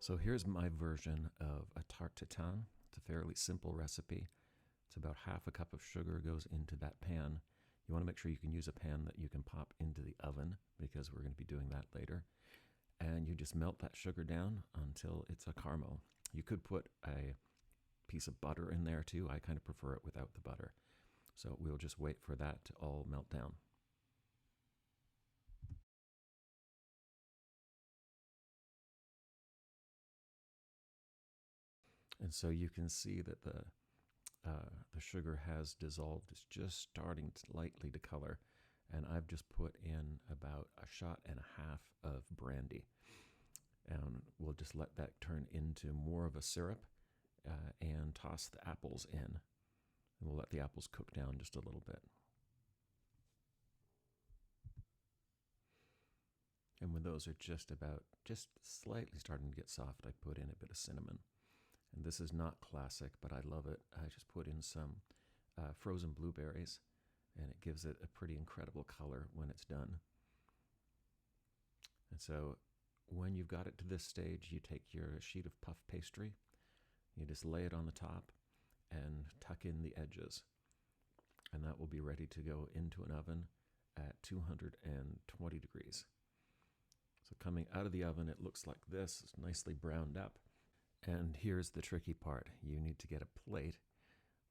So here's my version of a tarte tatin. It's a fairly simple recipe. It's about half a cup of sugar goes into that pan. You want to make sure you can use a pan that you can pop into the oven because we're going to be doing that later. And you just melt that sugar down until it's a caramel. You could put a piece of butter in there too. I kind of prefer it without the butter. So we'll just wait for that to all melt down. And so you can see that the sugar has dissolved. It's just starting to lightly to color. And I've just put in about a shot and a half of brandy. And we'll just let that turn into more of a syrup and toss the apples in. And we'll let the apples cook down just a little bit. And when those are just slightly starting to get soft, I put in a bit of cinnamon. And this is not classic, but I love it. I just put in some frozen blueberries, and it gives it a pretty incredible color when it's done. And so when you've got it to this stage, you take your sheet of puff pastry, you just lay it on the top and tuck in the edges. And that will be ready to go into an oven at 220 degrees. So coming out of the oven, it looks like this. It's nicely browned up. And here's the tricky part. You need to get a plate,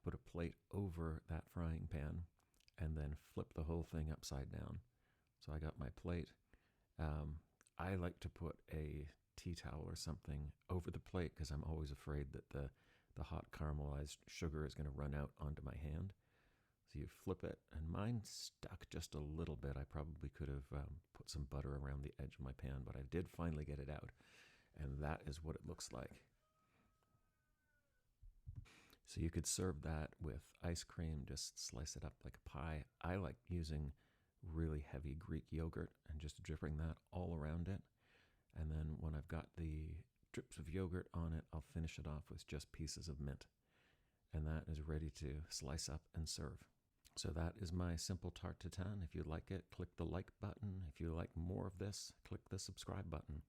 put a plate over that frying pan, and then flip the whole thing upside down. So I got my plate. I like to put a tea towel or something over the plate because I'm always afraid that the hot caramelized sugar is going to run out onto my hand. So you flip it, and mine stuck just a little bit. I probably could have put some butter around the edge of my pan, but I did finally get it out. And that is what it looks like. So you could serve that with ice cream, just slice it up like a pie. I like using really heavy Greek yogurt and just dripping that all around it. And then when I've got the drips of yogurt on it, I'll finish it off with just pieces of mint. And that is ready to slice up and serve. So that is my simple tarte tatin. If you like it, click the like button. If you like more of this, click the subscribe button.